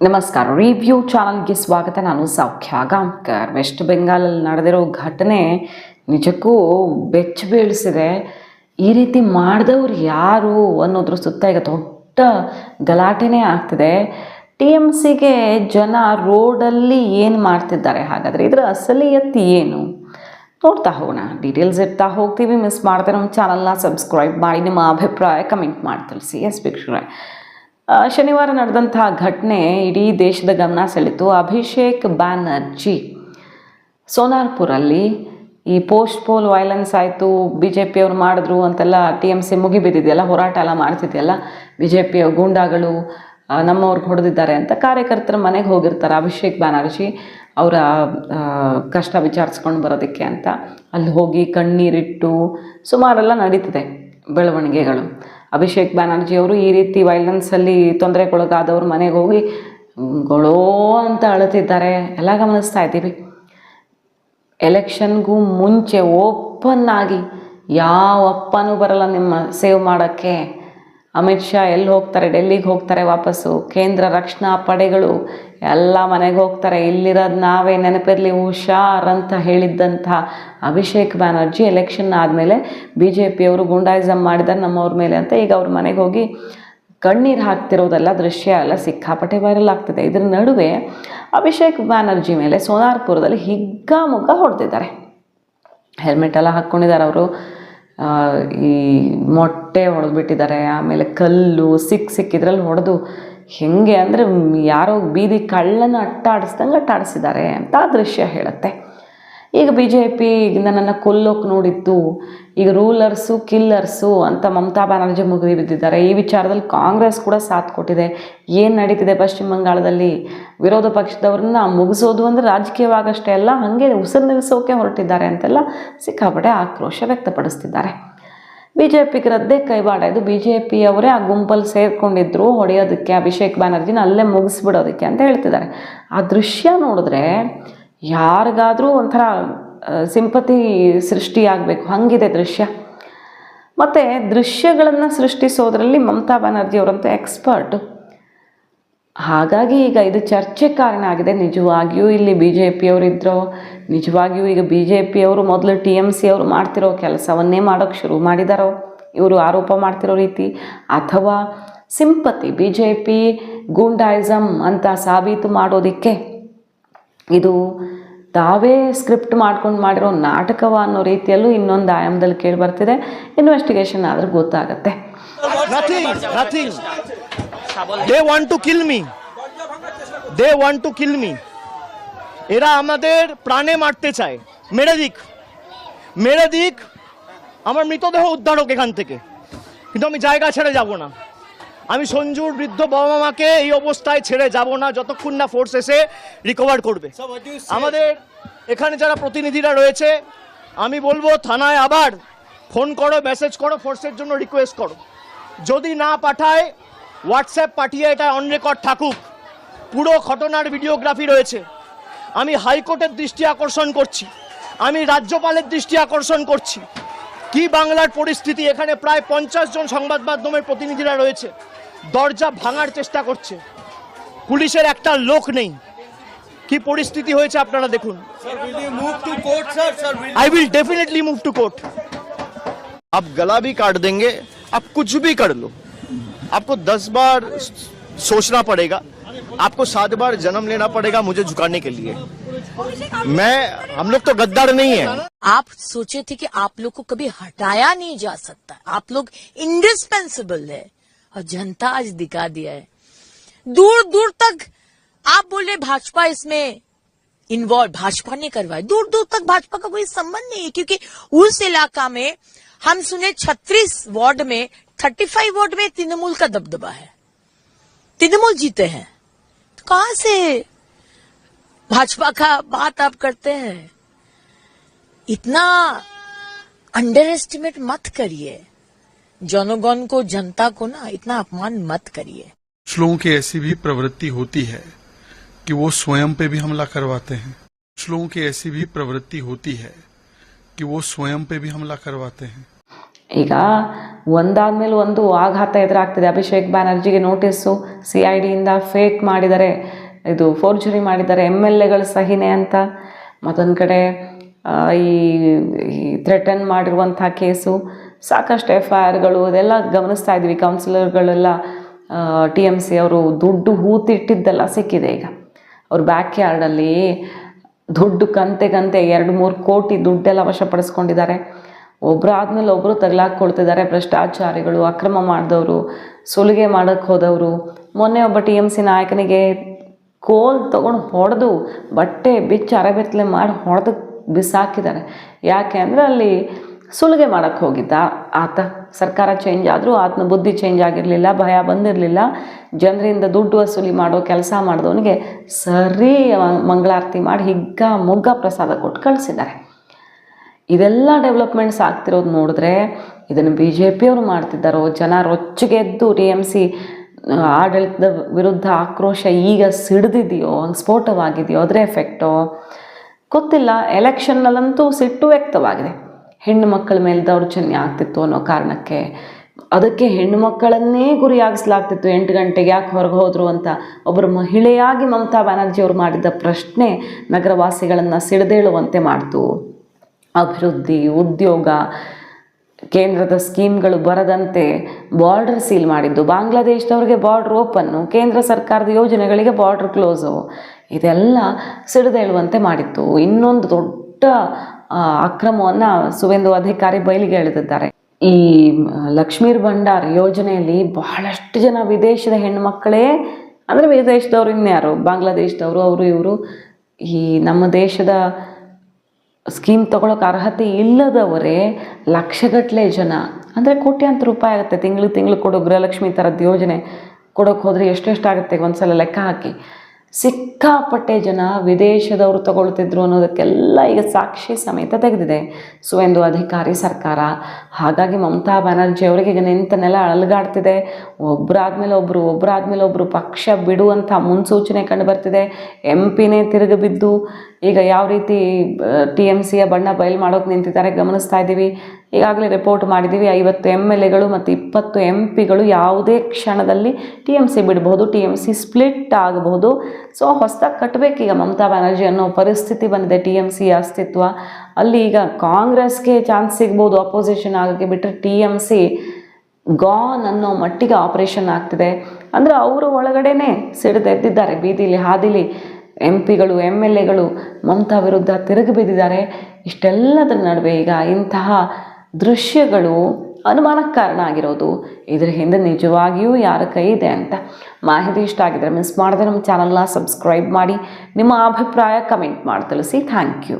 ನಮಸ್ಕಾರ. ರಿವ್ಯೂ ಚಾನಲ್ಗೆ ಸ್ವಾಗತ. ನಾನು ಸೌಖ್ಯ ಗಾಂವ್ಕರ್. ವೆಸ್ಟ್ ಬೆಂಗಾಲಲ್ಲಿ ನಡೆದಿರೋ ಘಟನೆ ನಿಜಕ್ಕೂ ಬೆಚ್ಚ ಬೀಳಿಸಿದೆ. ಈ ರೀತಿ ಮಾಡಿದವ್ರು ಯಾರು ಅನ್ನೋದ್ರ ಸುತ್ತ ಈಗ ದೊಡ್ಡ ಗಲಾಟೆನೇ ಆಗ್ತಿದೆ. TMCಗೆ ಜನ ರೋಡಲ್ಲಿ ಏನು ಮಾಡ್ತಿದ್ದಾರೆ, ಹಾಗಾದರೆ ಇದರ ಅಸಲಿಯತ್ತು ಏನು ನೋಡ್ತಾ ಹೋಗೋಣ. ಡೀಟೇಲ್ಸ್ ಇರ್ತಾ ಹೋಗ್ತೀವಿ. ಮಿಸ್ ಮಾಡ್ದೆ ನಮ್ಮ ಚಾನಲ್ನ ಸಬ್ಸ್ಕ್ರೈಬ್ ಮಾಡಿ, ನಿಮ್ಮ ಅಭಿಪ್ರಾಯ ಕಮೆಂಟ್ ಮಾಡಿ ತಿಳಿಸಿ. ವೀಕ್ಷಕರೇ, ಶನಿವಾರ ನಡೆದಂತಹ ಘಟನೆ ಇಡೀ ದೇಶದ ಗಮನ ಸೆಳೆಯಿತು. ಅಭಿಷೇಕ್ ಬ್ಯಾನರ್ಜಿ ಸೋನಾರ್ಪುರಲ್ಲಿ ಈ ಪೋಸ್ಟ್ ಪೋಲ್ ವೈಲೆನ್ಸ್ ಆಯಿತು, BJP ಅವರು ಮಾಡಿದ್ರು ಅಂತೆಲ್ಲ TMC ಮುಗಿಬಿದ್ದಿದೆಯಲ್ಲ, ಹೋರಾಟ ಎಲ್ಲ ಮಾಡ್ತಿದೆಯಲ್ಲ, BJP ಗೂಂಡಾಗಳು ನಮ್ಮವ್ರಿಗೆ ಹೊಡೆದಿದ್ದಾರೆ ಅಂತ ಕಾರ್ಯಕರ್ತರ ಮನೆಗೆ ಹೋಗಿರ್ತಾರೆ ಅಭಿಷೇಕ್ ಬ್ಯಾನರ್ಜಿ ಅವರ ಕಷ್ಟ ವಿಚಾರಿಸ್ಕೊಂಡು ಬರೋದಕ್ಕೆ ಅಂತ. ಅಲ್ಲಿ ಹೋಗಿ ಕಣ್ಣೀರಿಟ್ಟು ಸುಮಾರೆಲ್ಲ ನಡೀತಿದೆ ಬೆಳವಣಿಗೆಗಳು. ಅಭಿಷೇಕ್ ಬ್ಯಾನರ್ಜಿ ಅವರು ಈ ರೀತಿ ವೈಲೆನ್ಸಲ್ಲಿ ತೊಂದರೆಗೊಳಗಾದವ್ರ ಮನೆಗೆ ಹೋಗಿ ಗೊಳೋ ಅಂತ ಅಳುತ್ತಿದ್ದಾರೆ, ಎಲ್ಲ ಗಮನಿಸ್ತಾ ಇದ್ದೀವಿ. ಎಲೆಕ್ಷನ್ಗೂ ಮುಂಚೆ ಓಪನ್ ಆಗಿ ಯಾವ ಅಪ್ಪನೂ ಬರಲ್ಲ ನಿಮ್ಮ ಸೇವ್ ಮಾಡೋಕ್ಕೆ. ಅಮಿತ್ ಶಾ ಎಲ್ಲಿ ಹೋಗ್ತಾರೆ, ಡೆಲ್ಲಿಗೆ ಹೋಗ್ತಾರೆ ವಾಪಸ್ಸು. ಕೇಂದ್ರ ರಕ್ಷಣಾ ಪಡೆಗಳು ಎಲ್ಲ ಮನೆಗೆ ಹೋಗ್ತಾರೆ. ಇಲ್ಲಿರೋದು ನಾವೇ, ನೆನಪಿರಲಿ ಹುಷಾರ್ ಅಂತ ಹೇಳಿದ್ದಂಥ ಅಭಿಷೇಕ್ ಬ್ಯಾನರ್ಜಿ ಎಲೆಕ್ಷನ್ ಆದಮೇಲೆ BJP ಅವರು ಗುಂಡಾಯಿಸಮ್ ಮಾಡಿದ್ದಾರೆ ನಮ್ಮವ್ರ ಮೇಲೆ ಅಂತ ಈಗ ಅವ್ರ ಮನೆಗೆ ಹೋಗಿ ಕಣ್ಣೀರು ಹಾಕ್ತಿರೋದೆಲ್ಲ ದೃಶ್ಯ ಎಲ್ಲ ಸಿಕ್ಕಾಪಟ್ಟೆ ವೈರಲ್ ಆಗ್ತಿದೆ. ಇದ್ರ ನಡುವೆ ಅಭಿಷೇಕ್ ಬ್ಯಾನರ್ಜಿ ಮೇಲೆ ಸೋನಾರ್ಪುರದಲ್ಲಿ ಹಿಗ್ಗಾಮುಗ್ಗ ಹೊಡೆದಿದ್ದಾರೆ. ಹೆಲ್ಮೆಟ್ ಎಲ್ಲ ಹಾಕ್ಕೊಂಡಿದ್ದಾರೆ ಅವರು. ಈ ಮೊಟ್ಟೆ ಹೊಡೆದ್ಬಿಟ್ಟಿದ್ದಾರೆ, ಆಮೇಲೆ ಕಲ್ಲು ಸಿಕ್ಕಿದ್ರಲ್ಲಿ ಹೊಡೆದು ಹೆಂಗೆ ಅಂದರೆ ಯಾರೋ ಬೀದಿ ಕಳ್ಳನ ಅಟ್ಟಾಡಿಸ್ದಂಗೆ ಅಟ್ಟಾಡಿಸಿದ್ದಾರೆ ಅಂತ ದೃಶ್ಯ ಹೇಳುತ್ತೆ. ಈಗ BJP ನನ್ನನ್ನು ಕೊಲ್ಲೋಕೆ ನೋಡಿತ್ತು, ಈಗ ರೂಲರ್ಸು ಕಿಲ್ಲರ್ಸು ಅಂತ ಮಮತಾ ಬ್ಯಾನರ್ಜಿ ಮುಗಿದು ಬಿದ್ದಿದ್ದಾರೆ. ಈ ವಿಚಾರದಲ್ಲಿ ಕಾಂಗ್ರೆಸ್ ಕೂಡ ಸಾಥ್ ಕೊಟ್ಟಿದೆ. ಏನು ನಡೀತಿದೆ ಪಶ್ಚಿಮ ಬಂಗಾಳದಲ್ಲಿ, ವಿರೋಧ ಪಕ್ಷದವ್ರನ್ನ ಮುಗಿಸೋದು ಅಂದರೆ ರಾಜಕೀಯವಾಗಷ್ಟೇ ಅಲ್ಲ, ಹಾಗೆ ಉಸಿರು ನಿಲ್ಲಿಸೋಕೆ ಹೊರಟಿದ್ದಾರೆ ಅಂತೆಲ್ಲ ಸಿಕ್ಕಾಪಟ್ಟೆ ಆಕ್ರೋಶ ವ್ಯಕ್ತಪಡಿಸ್ತಿದ್ದಾರೆ. BJPಗೆ ರದ್ದೇ ಕೈವಾಡ ಇದು. BJP ಅವರೇ ಆ ಗುಂಪಲ್ಲಿ ಸೇರಿಕೊಂಡಿದ್ರು ಹೊಡೆಯೋದಕ್ಕೆ, ಅಭಿಷೇಕ್ ಬ್ಯಾನರ್ಜಿನ ಅಲ್ಲೇ ಮುಗಿಸ್ಬಿಡೋದಕ್ಕೆ ಅಂತ ಹೇಳ್ತಿದ್ದಾರೆ. ಆ ದೃಶ್ಯ ನೋಡಿದ್ರೆ ಯಾರಿಗಾದರೂ ಒಂಥರ ಸಿಂಪತಿ ಸೃಷ್ಟಿಯಾಗಬೇಕು, ಹಾಗಿದೆ ದೃಶ್ಯ. ಮತ್ತು ದೃಶ್ಯಗಳನ್ನು ಸೃಷ್ಟಿಸೋದ್ರಲ್ಲಿ ಮಮತಾ ಬ್ಯಾನರ್ಜಿ ಅವರಂತೂ ಎಕ್ಸ್ಪರ್ಟು. ಹಾಗಾಗಿ ಈಗ ಇದು ಚರ್ಚೆ ಕಾರಣ ಆಗಿದೆ. ನಿಜವಾಗಿಯೂ ಇಲ್ಲಿ BJP ಅವರಿದ್ರೋ, ನಿಜವಾಗಿಯೂ ಈಗ BJP ಅವರು ಮೊದಲು TMC ಅವರು ಮಾಡ್ತಿರೋ ಕೆಲಸವನ್ನೇ ಮಾಡೋಕ್ಕೆ ಶುರು ಮಾಡಿದಾರೋ ಇವರು ಆರೋಪ ಮಾಡ್ತಿರೋ ರೀತಿ, ಅಥವಾ ಸಿಂಪತಿ BJP ಗೂಂಡಾಯಿಸಮ್ ಅಂತ ಸಾಬೀತು ಮಾಡೋದಕ್ಕೆ ಇದು ತಾವೇ ಸ್ಕ್ರಿಪ್ಟ್ ಮಾಡ್ಕೊಂಡು ಮಾಡಿರೋ ನಾಟಕವ ಅನ್ನೋ ರೀತಿಯಲ್ಲೂ ಇನ್ನೊಂದು ಆಯಾಮದಲ್ಲಿ ಕೇಳಿ ಬರ್ತಿದೆ. ಇನ್ವೆಸ್ಟಿಗೇಷನ್ ಆದ್ರೆ ಗೊತ್ತಾಗತ್ತೆ. They want to kill me. They want to kill me. এরা আমাদের প্রাণে মারতে চায়। মেরে দিক আমার মৃতদেহ উদ্ধারক এখান থেকে, কিন্তু আমি জায়গা ছেড়ে যাব না। আমি সঞ্জুর বৃদ্ধ বাবা মাকে এই অবস্থায় ছেড়ে যাব না যতক্ষণ না ফোর্স এসে রিকভার করবে। আমাদের এখানে যারা প্রতিনিধিরা রয়েছে, আমি বলবো থানায় আবার ফোন করো, মেসেজ করো, ফোর্সের জন্য রিকোয়েস্ট করো। যদি না পাঠায় হোয়াটসঅ্যাপ পাঠিয়ে এটা অন রেকর্ড থাকুক। পুরো ঘটনার ভিডিওগ্রাফি রয়েছে। আমি হাইকোর্টের দৃষ্টি আকর্ষণ করছি, আমি রাজ্যপালের দৃষ্টি আকর্ষণ করছি। কি বাংলার পরিস্থিতি, এখানে প্রায় 50 জন সংবাদ মাধ্যমের প্রতিনিধিরা রয়েছে, দরজা ভাঙার চেষ্টা করছে, পুলিশের একটা লোক নেই। কি পরিস্থিতি হয়েছে আপনারা দেখুন। I will definitely move to court. आप गला भी काट देंगे, आप कुछ भी कर लो, आपको 10 बार सोचना पड़ेगा, आपको 7 बार जन्म लेना पड़ेगा मुझे झुकाने के लिए। हम लोग तो गद्दार नहीं है। आप सोचे थे कि आप लोग को कभी हटाया नहीं जा सकता, आप लोग इंडिस्पेंसिबल है, और जनता आज दिखा दिया है। दूर दूर तक आप बोले भाजपा इसमें इन्वॉल्व, भाजपा ने करवाया। दूर दूर तक भाजपा का कोई संबंध नहीं है, क्योंकि उस इलाका में हम सुने 36 वार्ड में 35 वार्ड में तृणमूल का दबदबा है, तृणमूल जीते हैं। तो कहां से भाजपा का बात आप करते हैं? इतना अंडर एस्टिमेट मत करिए जनगण को, जनता को ना इतना अपमान मत करिए। कुछ लोगों की ऐसी भी प्रवृत्ति होती है कि वो स्वयं पे भी हमला करवाते हैं। कुछ लोगों की ऐसी भी प्रवृत्ति होती है कि वो स्वयं पे भी हमला करवाते हैं। ಈಗ ಒಂದಾದ್ಮೇಲೆ ಒಂದು ಆಘಾತ ಎದುರಾಗ್ತಿದೆ. ಅಭಿಷೇಕ್ ಬ್ಯಾನರ್ಜಿಗೆ ನೋಟಿಸು, CIDಯಿಂದ ಫೇಕ್ ಮಾಡಿದ್ದಾರೆ, ಇದು ಫೋರ್ಜರಿ ಮಾಡಿದ್ದಾರೆ, MLAಗಳ ಸಹಿನೇ ಅಂತ. ಮತ್ತೊಂದು ಕಡೆ ಈ ಥ್ರೆಟನ್ ಮಾಡಿರುವಂಥ ಕೇಸು, ಸಾಕಷ್ಟು FIRಗಳು ಅದೆಲ್ಲ ಗಮನಿಸ್ತಾ ಇದ್ವಿ. ಕೌನ್ಸಿಲರ್ಗಳೆಲ್ಲ TMC ಅವರು ದುಡ್ಡು ಹೂತಿಟ್ಟಿದ್ದೆಲ್ಲ ಸಿಕ್ಕಿದೆ. ಈಗ ಅವ್ರ ಬ್ಯಾಕ್ ಯಾರ್ಡಲ್ಲಿ ದುಡ್ಡು ಕಂತೆ 2-3 ಕೋಟಿ ದುಡ್ಡೆಲ್ಲ ವಶಪಡಿಸ್ಕೊಂಡಿದ್ದಾರೆ. ಒಬ್ಬರಾದ್ಮೇಲೆ ಒಬ್ಬರು ತಗಲಾಕೊಳ್ತಿದ್ದಾರೆ. ಭ್ರಷ್ಟಾಚಾರಿಗಳು, ಅಕ್ರಮ ಮಾಡಿದವರು, ಸುಲಿಗೆ ಮಾಡೋಕ್ಕೆ ಹೋದವರು. ಮೊನ್ನೆ ಒಬ್ಬ TMC ನಾಯಕನಿಗೆ ಕೋಲ್ ತೊಗೊಂಡು ಹೊಡೆದು ಬಟ್ಟೆ ಬಿಚ್ಚಿ ಅರೆಬೆತ್ತಲೆ ಮಾಡಿ ಹೊಡೆದು ಬಿಸಾಕಿದ್ದಾರೆ. ಯಾಕೆ ಅಂದರೆ ಅಲ್ಲಿ ಸುಲಿಗೆ ಮಾಡೋಕ್ಕೆ ಹೋಗಿದ್ದ ಆತ. ಸರ್ಕಾರ ಚೇಂಜ್ ಆದರೂ ಆತನ ಬುದ್ಧಿ ಚೇಂಜ್ ಆಗಿರಲಿಲ್ಲ, ಭಯ ಬಂದಿರಲಿಲ್ಲ. ಜನರಿಂದ ದುಡ್ಡು ವಸೂಲಿ ಮಾಡೋ ಕೆಲಸ ಮಾಡಿದವನಿಗೆ ಸರಿ ಮಂಗಳಾರತಿ ಮಾಡಿ ಹಿಗ್ಗ ಮೊಗ್ಗ ಪ್ರಸಾದ ಕೊಟ್ಟು ಕಳಿಸಿದ್ದಾರೆ. ಇದೆಲ್ಲ ಡೆವಲಪ್ಮೆಂಟ್ಸ್ ಆಗ್ತಿರೋದು ನೋಡಿದ್ರೆ ಇದನ್ನು BJP ಅವರು ಮಾಡ್ತಿದ್ದಾರೋ, ಜನ ರೊಚ್ಚಿಗೆದ್ದು TMC ಆಡಳಿತದ ವಿರುದ್ಧ ಆಕ್ರೋಶ ಈಗ ಸಿಡಿದಿದೆಯೋ, ಹಂಗೆ ಸ್ಫೋಟವಾಗಿದೆಯೋ, ಅದರ ಎಫೆಕ್ಟೋ ಗೊತ್ತಿಲ್ಲ. ಎಲೆಕ್ಷನ್ನಲ್ಲಂತೂ ಸಿಟ್ಟು ವ್ಯಕ್ತವಾಗಿದೆ. ಹೆಣ್ಣು ಮಕ್ಕಳ ಮೇಲೆ ದೌರ್ಜನ್ಯ ಆಗ್ತಿತ್ತು ಅನ್ನೋ ಕಾರಣಕ್ಕೆ ಅದಕ್ಕೆ ಹೆಣ್ಣು ಮಕ್ಕಳನ್ನೇ ಗುರಿಯಾಗಿಸಲಾಗ್ತಿತ್ತು. 8 ಗಂಟೆಗೆ ಯಾಕೆ ಹೊರಗೆ ಹೋದರು ಅಂತ ಒಬ್ಬರು ಮಹಿಳೆಯಾಗಿ ಮಮತಾ ಬ್ಯಾನರ್ಜಿ ಅವರು ಮಾಡಿದ್ದ ಪ್ರಶ್ನೆ ನಗರವಾಸಿಗಳನ್ನು ಸಿಡಿದೇಳುವಂತೆ ಮಾಡ್ತು. ಅಭಿವೃದ್ಧಿ, ಉದ್ಯೋಗ, ಕೇಂದ್ರದ ಸ್ಕೀಮ್ಗಳು ಬರದಂತೆ ಬಾರ್ಡರ್ ಸೀಲ್ ಮಾಡಿದ್ದು, ಬಾಂಗ್ಲಾದೇಶದವ್ರಿಗೆ ಬಾರ್ಡ್ರ್ ಓಪನ್ನು, ಕೇಂದ್ರ ಸರ್ಕಾರದ ಯೋಜನೆಗಳಿಗೆ ಬಾರ್ಡ್ರ್ ಕ್ಲೋಸು, ಇದೆಲ್ಲ ಸಿಡಿದೇಳುವಂತೆ ಮಾಡಿತ್ತು. ಇನ್ನೊಂದು ದೊಡ್ಡ ಅಕ್ರಮವನ್ನು ಸುವೇಂದು ಅಧಿಕಾರಿ ಬಯಲಿಗೆ ಎಳೆದಿದ್ದಾರೆ. ಈ ಲಕ್ಷ್ಮೀರ್ ಭಂಡಾರ್ ಯೋಜನೆಯಲ್ಲಿ ಬಹಳಷ್ಟು ಜನ ವಿದೇಶದ ಹೆಣ್ಣುಮಕ್ಕಳೇ, ಅಂದರೆ ವಿದೇಶದವ್ರು ಇನ್ಯಾರು, ಬಾಂಗ್ಲಾದೇಶದವರು, ಅವರು ಇವರು, ಈ ನಮ್ಮ ದೇಶದ ಸ್ಕೀಮ್ ತೊಗೊಳಕ್ಕೆ ಅರ್ಹತೆ ಇಲ್ಲದವರೇ ಲಕ್ಷಗಟ್ಟಲೆ ಜನ, ಅಂದರೆ ಕೋಟ್ಯಾಂತರ ರೂಪಾಯಿ ಆಗುತ್ತೆ ತಿಂಗಳು ಕೊಡೋ ಗೃಹಲಕ್ಷ್ಮಿ ಥರದ್ದು ಯೋಜನೆ ಕೊಡೋಕ್ಕೆ ಹೋದರೆ ಎಷ್ಟೆಷ್ಟಾಗುತ್ತೆ ಒಂದು ಸಲ ಲೆಕ್ಕ ಹಾಕಿ. ಸಿಕ್ಕಾಪಟ್ಟೆ ಜನ ವಿದೇಶದವರು ತಗೊಳ್ತಿದ್ರು ಅನ್ನೋದಕ್ಕೆಲ್ಲ ಈಗ ಸಾಕ್ಷಿ ಸಮೇತ ತೆಗೆದಿದೆ ಸುವೇಂದು ಅಧಿಕಾರಿ ಸರ್ಕಾರ. ಹಾಗಾಗಿ ಮಮತಾ ಬ್ಯಾನರ್ಜಿ ಅವರಿಗೆ ಈಗ ನಿಂತನೆಲ್ಲ ಅಳಗಾಡ್ತಿದೆ. ಒಬ್ಬರಾದ್ಮೇಲೆ ಒಬ್ಬರು ಪಕ್ಷ ಬಿಡುವಂಥ ಮುನ್ಸೂಚನೆ ಕಂಡು ಬರ್ತಿದೆ. MPನೇ ತಿರುಗಿ ಬಿದ್ದು ಈಗ ಯಾವ ರೀತಿ TMCಯ ಬಣ್ಣ ಬಯಲು ಮಾಡೋಕೆ ನಿಂತಿದ್ದಾರೆ ಗಮನಿಸ್ತಾ ಇದ್ದೀವಿ. ಈಗಾಗಲೇ ರಿಪೋರ್ಟ್ ಮಾಡಿದ್ದೀವಿ, 50 MLAಗಳು ಮತ್ತು 20 MPಗಳು ಯಾವುದೇ ಕ್ಷಣದಲ್ಲಿ TMC ಬಿಡಬಹುದು, TMC ಸ್ಪ್ಲಿಟ್ ಆಗಬಹುದು. ಸೊ ಹೊಸದಾಗಿ ಕಟ್ಟಬೇಕೀಗ ಮಮತಾ ಬ್ಯಾನರ್ಜಿ ಅನ್ನೋ ಪರಿಸ್ಥಿತಿ ಬಂದಿದೆ. TMC ಅಸ್ತಿತ್ವ ಅಲ್ಲಿ ಈಗ ಕಾಂಗ್ರೆಸ್ಗೆ ಚಾನ್ಸ್ ಸಿಗ್ಬೋದು ಅಪೋಸಿಷನ್ ಆಗೋಕ್ಕೆ, ಬಿಟ್ಟರೆ TMC ಗಾನ್ ಅನ್ನೋ ಮಟ್ಟಿಗೆ ಆಪರೇಷನ್ ಆಗ್ತಿದೆ. ಅಂದರೆ ಅವರು ಒಳಗಡೆನೆ ಸಿಡಿದೆದ್ದಿದ್ದಾರೆ, ಬೀದಿಲಿ ಹಾದಿಲಿ MPಗಳು MLAಗಳು ಮಮತಾ ವಿರುದ್ಧ ತಿರುಗಿ ಬಿದ್ದಿದ್ದಾರೆ. ಇಷ್ಟೆಲ್ಲದರ ನಡುವೆ ಈಗ ಇಂತಹ ದೃಶ್ಯಗಳು ಅನುಮಾನಕ್ಕೆ ಕಾರಣ ಆಗಿರೋದು. ಇದರ ಹಿಂದೆ ನಿಜವಾಗಿಯೂ ಯಾರ ಕೈ ಇದೆ ಅಂತ. ಮಾಹಿತಿ ಇಷ್ಟ ಆಗಿದ್ರೆ ಮಿಸ್ ಮಾಡದೆ ನಮ್ಮ ಚಾನಲ್ನ ಸಬ್ಸ್ಕ್ರೈಬ್ ಮಾಡಿ, ನಿಮ್ಮ ಅಭಿಪ್ರಾಯ ಕಮೆಂಟ್ ಮಾಡಿ ತಿಳಿಸಿ. Thank you.